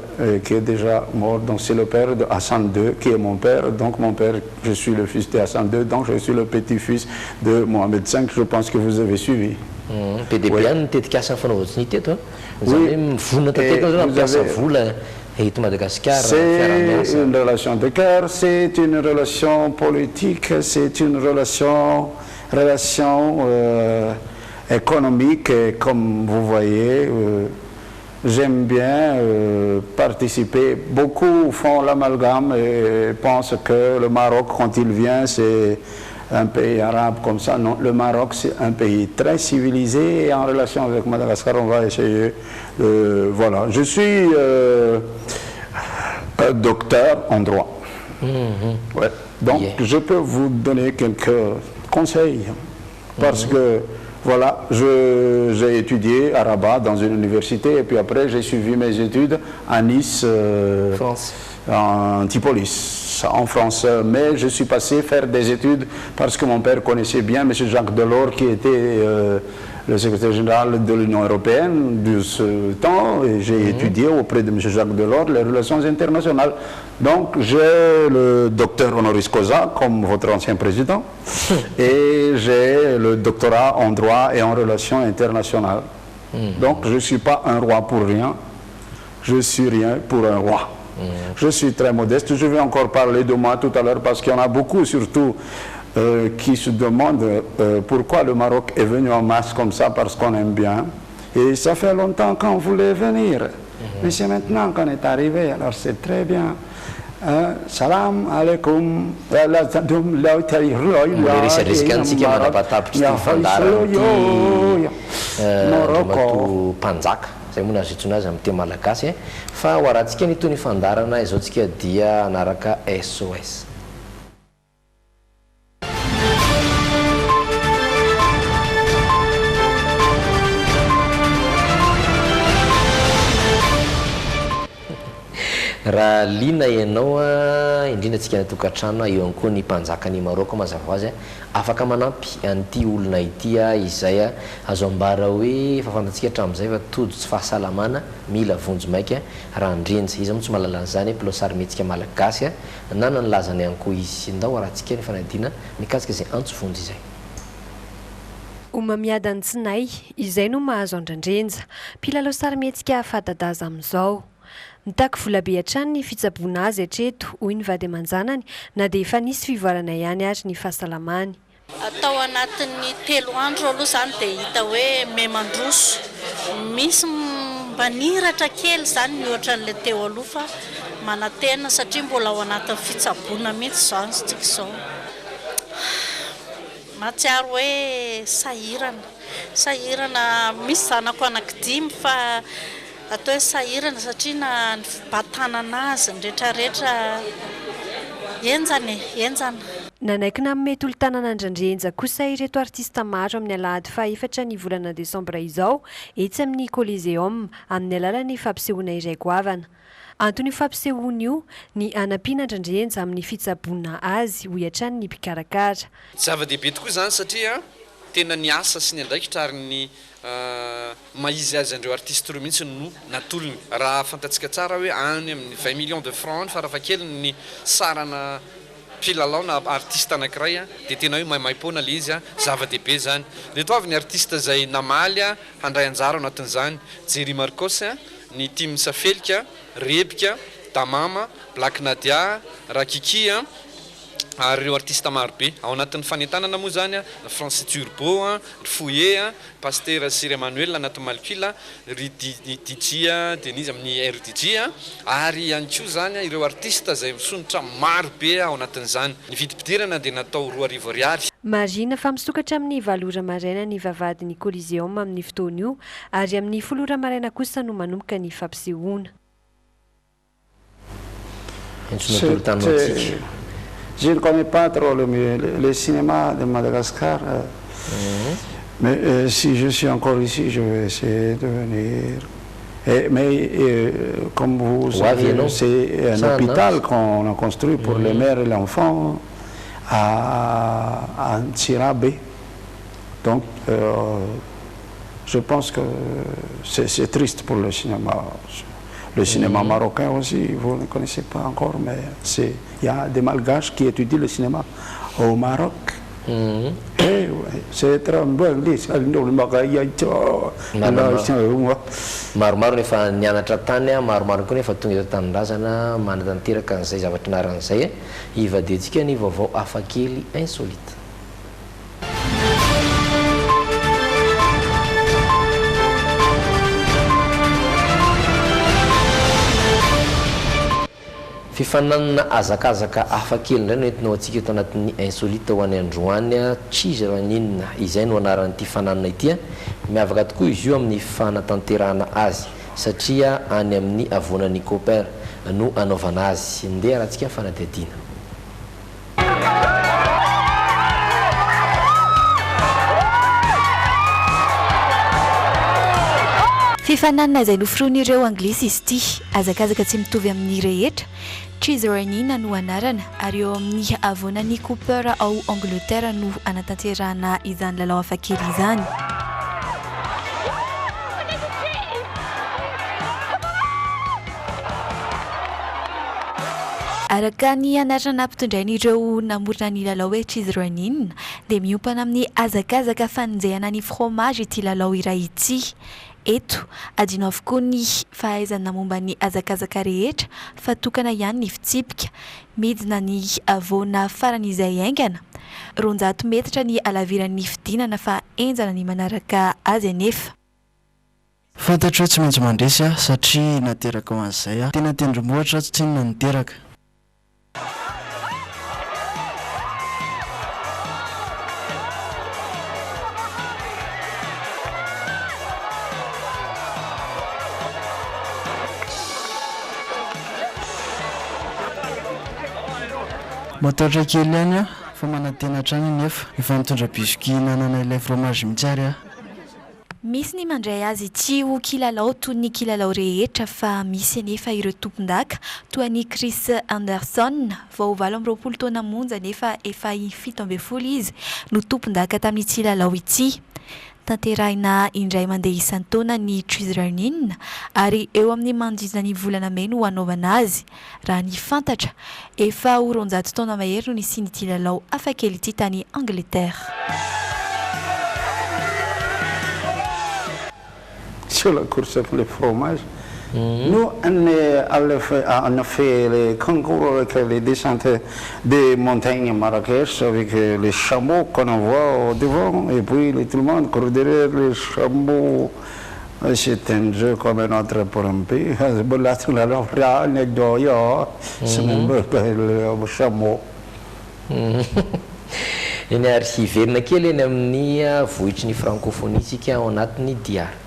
qui est déjà mort, donc c'est le père de Hassan II, qui est mon père. Donc, mon père, je suis le fils de Hassan II, donc je suis le petit-fils de Mohamed V, je pense que vous avez suivi. C'est une relation de cœur, c'est une relation politique, c'est une relation économique, et comme vous voyez, j'aime bien participer. Beaucoup font l'amalgame et pensent que le Maroc, quand il vient, c'est un pays arabe comme ça. Non, le Maroc, c'est un pays très civilisé et en relation avec Madagascar, on va essayer. Voilà, je suis docteur en droit. Ouais. Donc, je peux vous donner quelques conseils parce que voilà, j'ai étudié à Rabat dans une université et puis après j'ai suivi mes études à Nice, en Antipolis, en France. Mais je suis passé faire des études parce que mon père connaissait bien M. Jacques Delors qui était le secrétaire général de l'Union européenne de ce temps et j'ai étudié auprès de M. Jacques Delors les relations internationales. Donc j'ai le docteur honoris causa comme votre ancien président et j'ai le doctorat en droit et en relations internationales. Donc je ne suis pas un roi pour rien, je suis rien pour un roi. Je suis très modeste, je vais encore parler de moi tout à l'heure parce qu'il y en a beaucoup surtout qui se demandent pourquoi le Maroc est venu en masse comme ça, parce qu'on aime bien. Et ça fait longtemps qu'on voulait venir. Mais c'est maintenant qu'on est arrivé, alors c'est très bien. Salam alaikum. Zay moa nazitsoina azy amin'ny teny malagasy fa ho arantsika ny tony fandarana izao tsika dia anaraka SOS. Raha lina ianao indrindra tsika natokantrano eo ihany koa ny mpanjakany Maroc mazava ho azy afaka manampy an'ity olona ity izay azo ambara hoe fahafantatsika hatramin'izay fa todo tsy fahasalamana mila vonjy maika raha ndrenja izy tsy mahalala an'izany pilosary metsika malagasy na nanilazany ihany koa izy ndao rahantsika ny fanadina mikasika izay antso vonjy izay. Omamiadany tsinay izay no mahazo andrandrenja mpilalao sarimihetsika fadadaza amin'izao. Nitaky volabe hatrany ny fitsaboana azy hatreto hoy ny vady aman-janany na dia efa nisy fivoarana ihany ary ny fahasalamany. Atao anatin'ny 3 andro aloha zany dia hita hoe memandroso. Misy mbaniratra kely zany mihoatra an'ilay teo aloha fa manantena satria mbola ao anatin'ny fitsaboana mihitsy zany tsika izao. Mahatsiaro hoe sahirana misy zanako anankidimy fa atao hoe sahirana satria na batana azy nrehetrarehetra enjana. Nanaikina amin'ny mety olo-tanana andrandrenja kosa ireto artista maro amin'ny alahady faha-efatra ny volana desambra izao etsy amin'ny Coliseum amin'ny alalan'ny fampisehoana iray goavana. Antony fampisehoana io ny anampiana andrandrenja amin'ny fitsaboana azy ho hatrany ny mpikarakara. Zava-dehibe tokoa zany satria tena ny asa sy ny andraikitra ary ny maizy azy andreo artiste reo mihitsy no natolony. Raha fantatsika tsara hoe any amin'ny 20 millions de francs farafakely ny sarana mpilalao na artiste anankiray dia tena hoe maimaimpona le izy zava-dehibe zany. Reto avy ny artiste izay namaly handray anjara anatin'izany: Jerry Marcos, ny Tim Safelika, Rebika, Tamama, Black Nadia, Rakiki ary ireo artiste marobe ao anatin'ny fanentanana moa zany France Turbo, Fouillé, Pasteur Sir Emmanuel anaty Malkila, Ridijia, Denise amin'ny RDJ ary ihany koa zany ireo artiste izay misonitra marobe ao anatin'izany. Ny vidim-pidirana dia natao 2 ariary. Marina fa misokatra amin'ny 7 ora maraina ny vavahadin'ny Coliseum amin'ny fotoana io ary amin'ny 10 ora maraina kosa no manomboka ny fampisehoana. Je ne connais pas trop le cinéma de Madagascar. Mais si je suis encore ici, je vais essayer de venir. Comme vous savez, c'est un hôpital qu'on a construit pour les mères et l'enfant à Tirabé. Donc, je pense que c'est triste pour le cinéma. Le cinéma marocain aussi, vous ne connaissez pas encore, mais il y a des Malgaches qui étudient le cinéma au Maroc. C'est très bon. Maromaro nefa nianatra tany maromaro koa nefa tonga eto tanindrazana manatanteraka an'izay zavatra naran'izay ivadintsika ny vaovao hafakely insolite. Fifananana azakazaka hafakely indray no entinao atsika eto anatin'ny insolite ho any androany tsy izy raha ninona izay no anaran'ity fananana ity miavaka tokoa izy io amin'ny fanatanterahana azy satria any amin'ny avonan'ny Cooper no anaovana azy ndeha raha antsika fanadihadiana. Fifananana izay noforoan'ireo anglisy izy ity azakazaka tsy mitovy amin'ny rehetra tsy izy raha ninona no anarana ary eo amin'ny avonan'ny Cooper ao Angleterre no anatanterahana izany lalao hafakely izany. Araka ny anarana ampitondrain'ireo namorona ny lalao hoe tsy izy raha ninona dia miompana amin'ny azakazaka fanenjehana ny fromage ity lalao iray ity. Eto adino avokoa ny fahaizana momba ny azakazaka rehetra fa tokana ihany ny fitsipika midina ny avona faran'izay aingana 200 metatra ny alaviran'ny fidinana fa enjana ny manaraka azy anefa. Fantatro tsy maintsy mandresy satria nateraka ho an'izay tena tendrombohitra tsy inona niteraka. Matahotra kely ihany fa manantena hatrany nefa efa mitondra biscuit nanana ilay fromage mitsary Misy ny mandray azy ity ho kilalao toy ny kilalao rehetra fa misy anefa ireo tompon-daka toa ny Chris Anderson vao 29 taona monja nefa efa 17 izy no tompon-daka tamin'ity lalao ity. Tanterahina indray mandeha isan-taona ny Trizranin ary eo amin'ny manodidina ny volana may no hanaovana azy. Raha ny fantatra efa 200 taona mahery no nisian'ity lalao hafakely ity tany Angleterre. Sur la course pour les fromages, nous on a fait les concours avec les descentes des montagnes marrakech avec les chameaux qu'on envoie au devant et puis tout le monde court derrière les chameaux. C'est un jeu comme un autre pour un pays. C'est le chameau. Eny ary hiverina kely eny amin'ny vohitry ny francophonie tsika ao anatin'ny diary.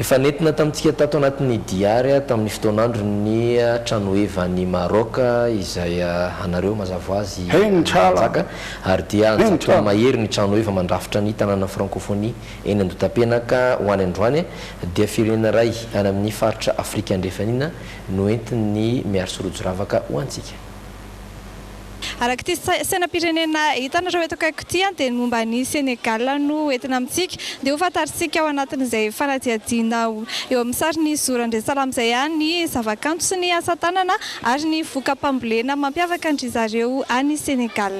Efa nentina tamintsika tato anatin'ny diary tamin'ny fotoanandro ny tranoeva ny Maroc izay anareo mazava azy zaka ary dia anjatra mahery ny tranoeva mandrafitra ny tanàna francophonie eny Andotapenaka ho any androany dia firenena ray any amin'ny faritra Afrika andrefanina no entiny miaro sorojoravaka ho antsika. Araka ty sainam-pirenena hitanareo eto akaiky ty dia momba ny Senegal no entina amintsika dia ho fantaritsika ao anatin'izay fanadihadiana eo amin'ny sary ny Zoran-dresala amin'izay ihany ny zavakanto sy ny asa tanana ary ny vokam-pambolena mampiavaka andry zareo any Senegal.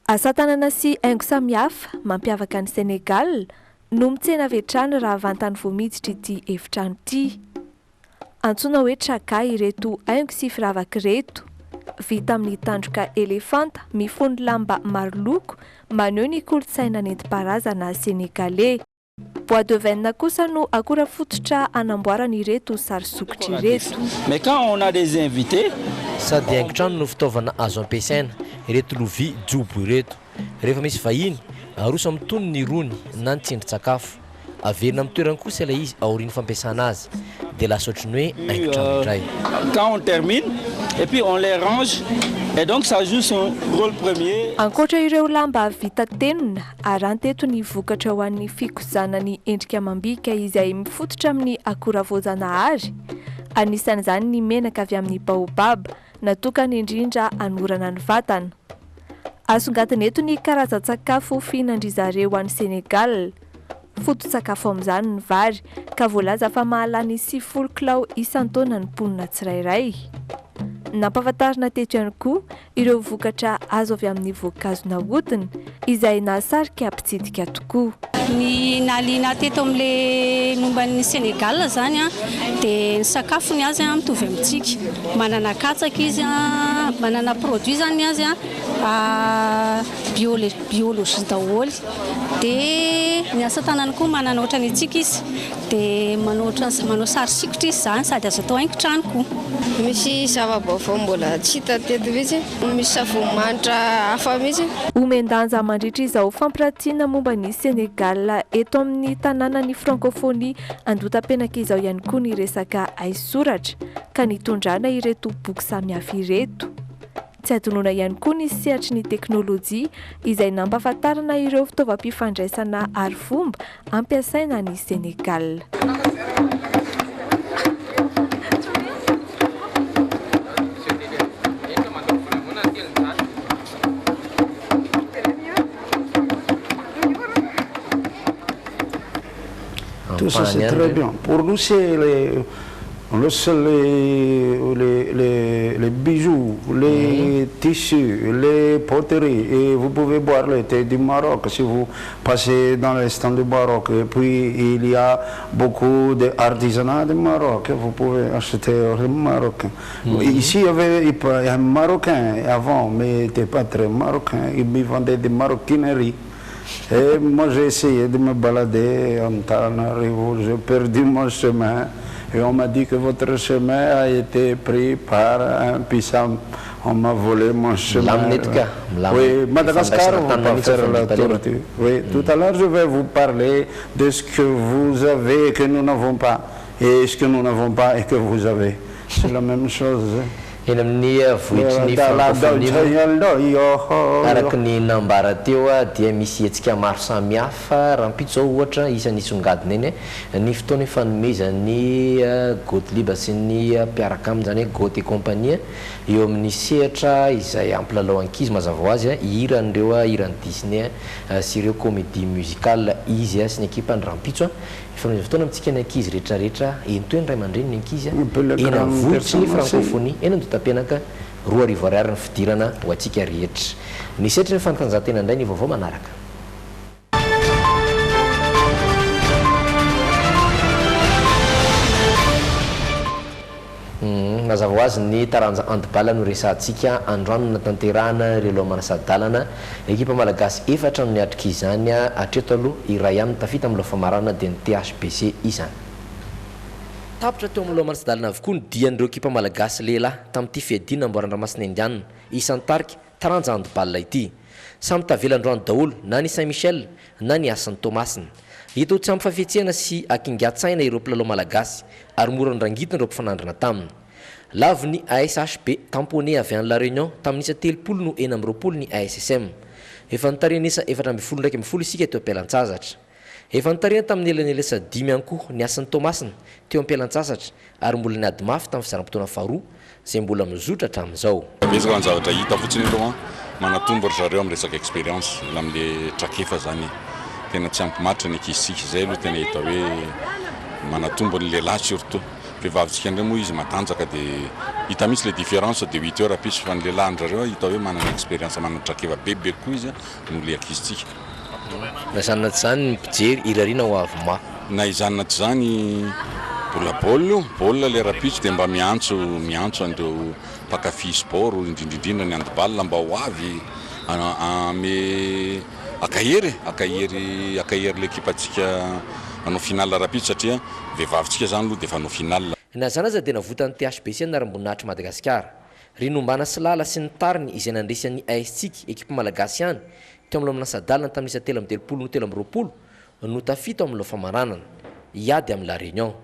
Asa tanana sy haingo samihafa mampiavaka ny Senegal no mitsena vetrany raha vantany voamiditra ity efitrano ity. Antsoina hoe tragay ireto haingo sy firavaka ireto. Vita amin'ny tandroka elefanta mifono lamba maro loko maneho ny kolontsaina nentim-paharazana sénégalais. Bois de veine kosa no akora fototra anamboarana ireto sary sokitra ireto. Mais quand on a des invités, sady haingon-trano no fitaovana azo ampiasaina ireto lovia jobo ireto. Rehefa misy vahiny aroso amin'ny tony ny rony na ny tsindrin-tsakafo. Averina amin'ny toerana kosa ilay izy aorian'ny fampiasana azy dia lasa ohatrany hoe haingotrano indray. Quand on termine et puis on les range et donc ça joue son rôle premier. Ankoatra ireo lamba vita tenona aranteto ny vokatra ho an'ny fikozanany endrika amam-bika izay mifototra amin'ny akora voajanahary. Anisan'izany ny menaka avy amin'ny baobab natokana indrindra hanorana ny vatana. Asongadina eto ny karazan-tsakafo fihinandrizareo any Senegal. Foto-tsakafo amin'izany ny vary ka voalaza fa mahalany 70 kilao isan-taona ny mponina tsirairay. Nampahafantarina teto ihany koa ireo vokatra azo avy amin'ny voankazo nahodina izay nahasarika mpitsidika tokoa. Ny naliana teto amin'ilay momban'ny Senegal zany dia ny sakafony azy mitovy amintsika. Manana katsaka izy, manana produit zany azy biolojia daholo. Dia ny asa tanany koa manana ohatrany antsika izy dia manao sary sikotra izy zany sady azo atao haingon-trano koa. Misy zava-baovao mbola tsy hita teto mihitsy, misy savony-manitra hafa mihitsy. Omendanja mandritra izao fampiratiana momba ny Senegal eto amin'ny tanànany francophonie andotam-penaka izao ihany koa ny resaka aisoratra ka nitondrana ireto boky samihafa ireto. Tsy adinoina ihany koa ny sehatry ny teknôlôjia izay nampahafantarana ireo fitaovam-pifandraisana arifomba ampiasaina ny Senegal. Tout ça c'est très bien. Pour nous c'est les bijoux, les tissus, les poteries. Et vous pouvez boire le thé du Maroc si vous passez dans les stands du Maroc. Et puis il y a beaucoup d'artisanat du Maroc. Vous pouvez acheter le marocain. Ici il y avait un Marocain avant, mais il n'était pas très marocain. Il me vendait des maroquineries. Et moi j'ai essayé de me balader en Tanarivo, j'ai perdu mon chemin et on m'a dit que votre chemin a été pris par un puissant. On m'a volé mon chemin. Oui, Madagascar, on va pas faire la tortue. Oui, tout à l'heure je vais vous parler de ce que vous avez et que nous n'avons pas, et ce que nous n'avons pas et que vous avez. C'est la même chose. Eny amin'ny vohitry ny francophonie araka ny nambara teo dia misy hetsika maro samihafa raha mpito zao ohatra isan'ny songadina eny ny fotoana fanomezany Gottlieb sy ny mpiaraka aminy zany hoe Goth et compagnie eo amin'ny sehatra izay ampilalao ankizy mazava ho azy hiran'ireo hirany Disney sy ireo comédie musicale izy sy ny ekipany rahampitso fanomeza fotoana amintsika ny ankizy rehetrarehetra eny toy ny ray aman-dreny ny ankizy eny amin'ny vohitry ny francophonie eny andotam-penaka 2 ariary ny fidirana ho antsika rehetra ny sehatra ny fanatanjahantena indray ny vaovao manaraka. Mazava ho azy ny taranja handball no resantsika androany natanterahana ireo loha manasadalana ekipa malagasy 4 no niatrika izany hatreto aloha iray aminy tafita amin'ny loha famarana dia ny THBC izany. Tapitra teo amin'ny loha manasadalana avokoa ny dian'ireo ekipa malagasy lehilahy tamin'ity fiadiana amboaran-dranomasina indiana isan-tarika taranja handball ity. Samy tavelandroany daholo na ny Saint-Michel na ny Asan'ny Tomasina. Hita ho tsy ampifafetsehana sy akingatsaina ireo mpilalao malagasy ary mora nyrangitana ireo mpifanandrina taminy. Lavy ny ASHB tamponé avy any La Réunion tamin'isa 30 no 9 ny ASSM. Efa nitarihana 4 isika teo ampialan-tsasatra. Efa nitarihana tamin'ny elanelasa 5 ankoho ny Asan'ny Tomasina teo ampialan-tsasatra ary mbola ny ady mafy tamin'ny fizaram-potoana faharoa izay mbola mizotra hatramin'izao. Betsaka ny zavatra hita fotsiny aloha manatombo ry zareo amin'ny resaka expérience amin'le trakefa zany. Tena tsy ampy-matra ny ankizitsika izay aloha tena hita hoe manatombo ny lehilahy surtout. Vehivavitsika indray moa izy matanjaka dia hita misy le différence de 8 heures apisy fa ny lehilahy zareo hita hoe manana expérience manana trakeva bebe koa izy no le ankizitsika. Na izany tsy zany mpijery irariana ho avy ma. Na izany tsy zany baolina le rapitso dia mba miantso andreo mpakafy sport indrindrindrindra ny handball mba ho avy ame akahery l'équipe atsika manao finale rapide satria vehivavitsika zany aloha dia efa manao finale. Na zany aza dia navotany THBC naram-boninahitry Madagasikara. Rinombana sy lala sy ny tariny izay nandresan'ny AS-tsika ekipa malagasy ihany teo amin'ny manasadalana tamin'isa 13 no 20 no tafita amin'ny loha famaranana iady amin'ny La Réunion.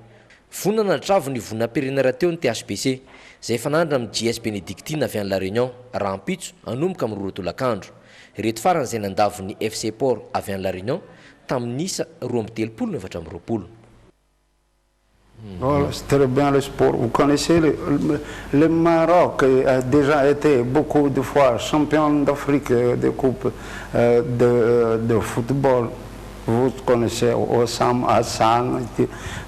vonana travo ny vonam-pirenena rahateo ny THBC zay fanandrana amin'ny JS Bénédictine avy any La Réunion rahampitso anomboka amin'ny roatolakandro reto faran'izay nandavo ny FC Port avy any La Réunion tamin'isa 2024. Voilà, c'est très bien le sport. Vous connaissez le Maroc a déjà été beaucoup de fois champion d'Afrique de coupe de football. Vous connaissez Osam Hassan,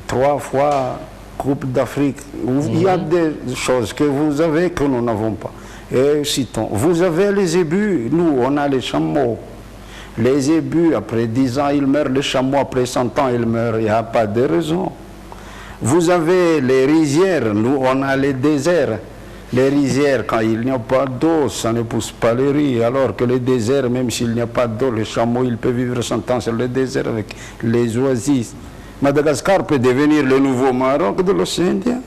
3 fois Coupe d'Afrique. Il y a des choses que vous avez que nous n'avons pas. Et citons, vous avez les ébus, nous on a les chameaux. Les ébus, après 10 ans, ils meurent, les chameaux, après 100 ans, ils meurent. Il n'y a pas de raison. Vous avez les rizières, nous on a les déserts. Les rizières, quand il n'y a pas d'eau, ça ne pousse pas les riz. Alors que les déserts, même s'il n'y a pas d'eau, les chameaux, ils peuvent vivre 100 ans sur le désert avec les oasis. Madagascar peut devenir le nouveau Maroc de l'océan Indien.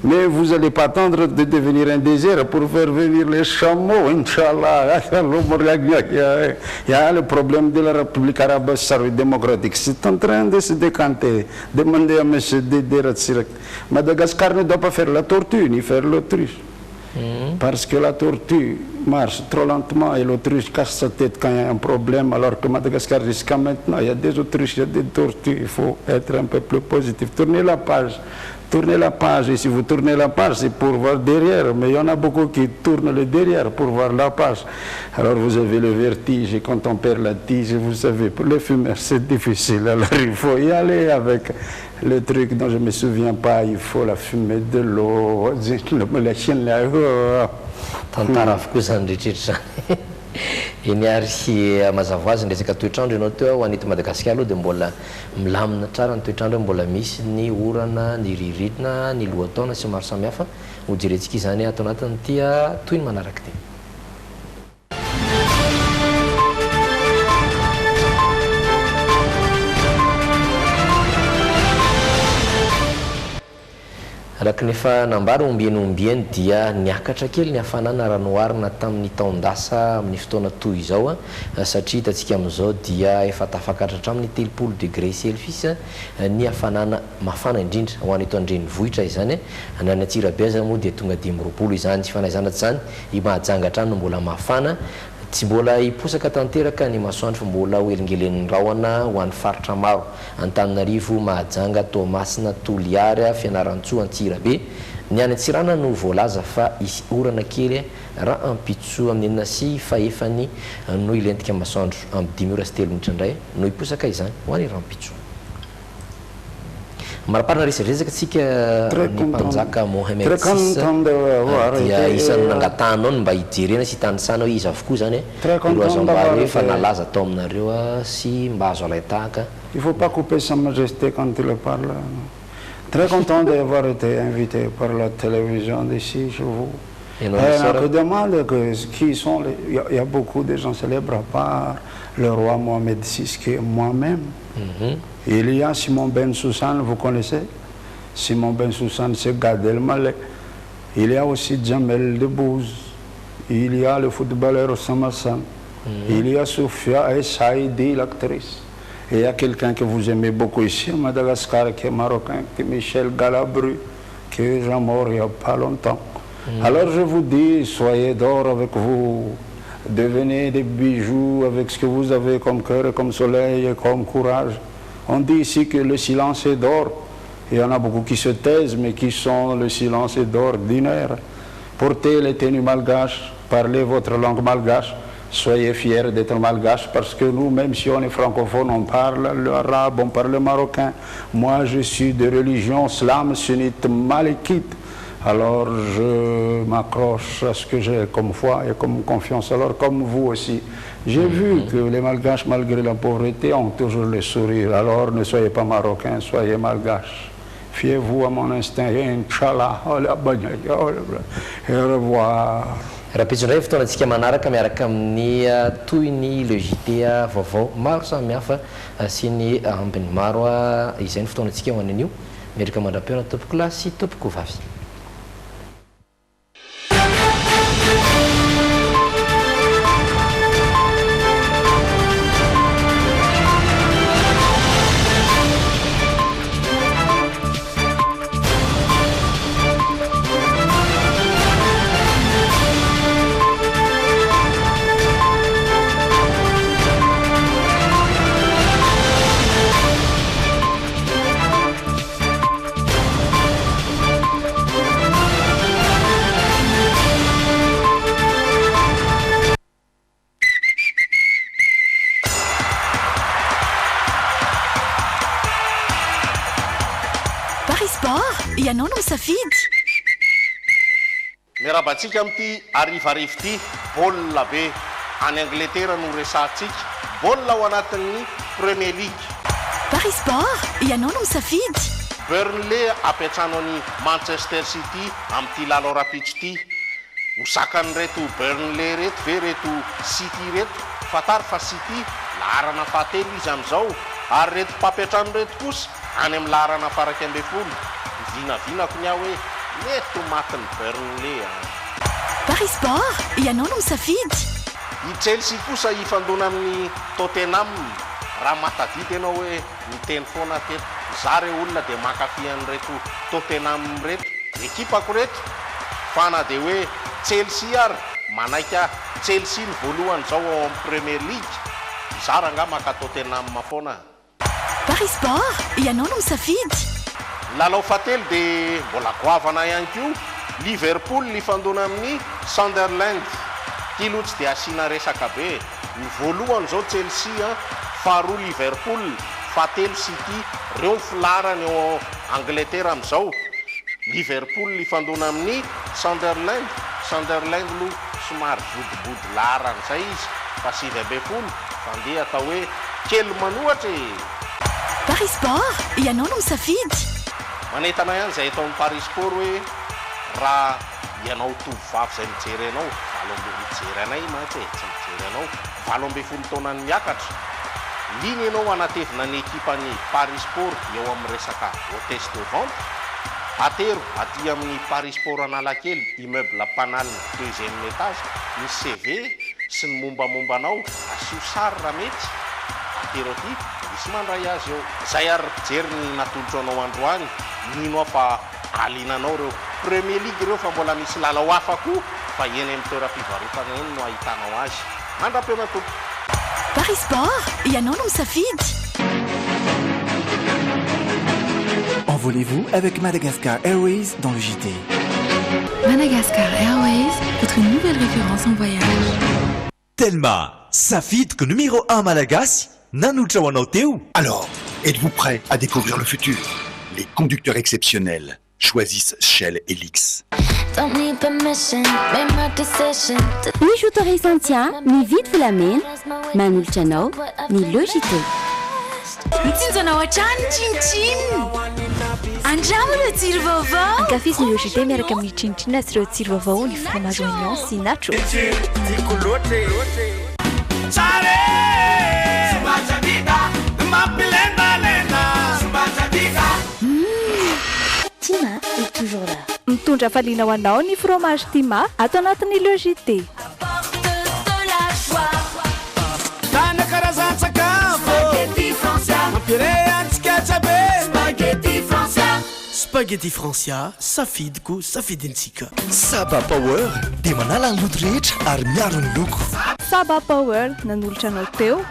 Mais vous n'allez pas attendre de devenir un désert pour faire venir les chameaux, Inch'Allah. Il y a le problème de la République arabe saoudite démocratique. C'est en train de se décanter. Demandez à M. Dédé. Madagascar ne doit pas faire la tortue ni faire l'autruche. Parce que la tortue marche trop lentement et l'autruche casse sa tête quand il y a un problème, alors que Madagascar jusqu'à maintenant, il y a des autruches, il y a des tortues, il faut être un peu plus positif. Tournez la page. Tournez la page, et si vous tournez la page, c'est pour voir derrière, mais il y en a beaucoup qui tournent le derrière pour voir la page. Alors vous avez le vertige, et quand on perd la tige, vous savez, pour les fumeurs, c'est difficile. Alors il faut y aller avec le truc dont je ne me souviens pas, il faut la fumer de l'eau, la chienne là. Eny ary mazava azy ny resaka toetrandro ianao teo ho anety Madagasikara aloha dia mbola milamina tsara ny toetrandro mbola misy ny orana, ny ririnina, ny lohataona sy maro samihafa ho jerentsika izany ato anatiny tia toy ny manaraka ty. Araka nefa nambara ombieny dia niakatra kely ny hafanana ranoarina tamin'ny taondasa amin'ny fotoana toy izao satria hitantsika amin'izao dia efa tafakatra hatramin'ny 30 degré Celsius ny hafanana mafana indrindra ho an'eto andrenivohitra izany na ny Antsirabe aza moa dia tonga 20 izany tsy fanaizana zany i Mahajanga no mbola mafana tsy mbola hiposaka tanteraka ny masoandro fa mbola hoelingelen'ny rahona ho an'ny faritra maro Antananarivo, Mahajanga, Toamasina, Toliara, Fianarantsoa, Antsirabe ny any Antsirana no voalaza fa isy orana kely raha ampitso amin'ny enina sy fahefany no ilentika masoandro amin'ny 5 ora sy 3 minitra indray no hiposaka izany ho an'ny rahampitso. Maraparina resadresaka tsika ny mpanjaka Mohamed VI dia isan'ny nangatanao mba hijerena sy tanisana hoe izy avokoa zany iro azo ambary hoe fa nalaza atao aminareo sy mba azo alaitahaka. Il ne faut pas couper sa majesté quand il parle. Très content d'avoir été invité par la télévision d'ici chez vous. On me demande qui sont il y a beaucoup de gens célèbres à part le roi Mohamed VI qui est moi-même. Il y a Simon Ben Soussan, vous connaissez? Simon Ben Soussan, c'est Gad Elmaleh. Il y a aussi Jamel Debbouze. Il y a le footballeur Samassan. Il y a Soufia et Saïdi, l'actrice. Et il y a quelqu'un que vous aimez beaucoup ici à Madagascar, qui est marocain, qui est Michel Galabru, qui est déjà mort il n'y a pas longtemps. Alors je vous dis, soyez d'or avec vous. Devenez des bijoux avec ce que vous avez comme cœur, et comme soleil et comme courage. On dit ici que le silence est d'or. Il y en a beaucoup qui se taisent, mais qui sont le silence est d'or ordinaire. Portez les tenues malgaches, parlez votre langue malgache. Soyez fiers d'être malgache parce que nous, même si on est francophone, on parle l'arabe, on parle le marocain. Moi, je suis de religion slam, sunnite, malékite. Alors, je m'accroche à ce que j'ai comme foi et comme confiance. Alors, comme vous aussi, j'ai vu que les malgaches, malgré la pauvreté, ont toujours le sourire. Alors, ne soyez pas marocains, soyez malgaches. Fiez-vous à mon instinct. Inch'Allah. Et au revoir. Raha-pitsondray fotoanantsika manaraka miaraka amin'ny toy ny le JT vaovao maro samihafa sy ny ambiny maro izay ny fotoanantsika ho an'io miaraka mandram-peona tompoko lahy sy tompoko vavy. sport ianao no misafidy miarabantsika amin'ity arivarivo ity baolina be any Angletera no resantsika baolina ao anatin'ny Premier League Paris sport ianao no misafidy Burnley apetrano any Manchester City amin'ity lalao rapitso ity hosakany reto Burnley reto ve reto City reto fatary fa City laharana fahatelo izy amin'izao ary reto mpapetrano reto kosa any amin'ny laharana faraky ambe folo vinavinako ny aho hoe mety ho matin'ny Burnley Paris sport ianao no misafidy i Chelsea kosa ifandona amin'ny Tottenham raha matadidy ianao hoe miteny foana teto za re olona dia mankafy an'ireto Tottenham reto ekipako reto fa na dia hoe Chelsea ary manaika Chelsea ny voalohany zao ao amin'ny Premier League za ranga maka Tottenham foana Paris sport ianao no misafidy lalao fatelo dia mbola goavana ihany koa Liverpool nifandona amin'ny Sunderland kilotsy dia asiana resaka be ny voalohany zao Chelsea faharoa Liverpool fahatelo City reo filarany eo Angletera amin'izao Liverpool nifandona amin'ny Sunderland no somary bodibody larany zay izy fa 7-0 fandeha atao hoe kely manohatra Paris sport ianao no misafidy manetana ihany zay atao amin'ny Paris sport hoe raha ianao tovovavy zay mijery anao 7 mijery anay mantsy tsy mijery anao 17 taonany miakatra liny ianao anatevina ny ekipany Paris sport eo amin'ny resaka hôtesse de vente atero aty amin'ny Paris sport Analakely immeuble Panal deuxième étage ny CV sy ny mombamombanao asio sary raha mety atero aty misy mandray azy eo zay ary pijery ny natolotra anao androany nino fa alinanao reo Premier League reo fa mbola misy lalao hafa koa fa eny amin'ny toeram-pivarotana eny no ahitanao azy mandra-peona tompo Paris sport ianao no misafidy Envolez-vous avec Madagascar Airways dans le JT. Madagascar Airways, votre nouvelle référence en voyage. Telma, Safid que numéro 1 Malagasy, Nanutra Wanoteu. Alors, êtes-vous prêt à découvrir le futur? Les conducteurs exceptionnels choisissent Shell Helix. Ny j'autorise Santia, ny vite volamena, manolotra anao, ny logité. Mitsinjana ao an-trano tsinotsino andramo ireo tsiro vaovao Ankafiziny logité miaraka amin'ny tsinotsino sy ireo tsiro vaovao ny fromage oignon sy natro Tima est toujours là. Mitondra faliana ho anao ny fromage Tima ato anatin'ny logité Spaghetti Francia, safidiko, safidintsika. Saba Power, dia manala ny loto rehetra ary miaro ny loko. Saba Power nanolotra anao teo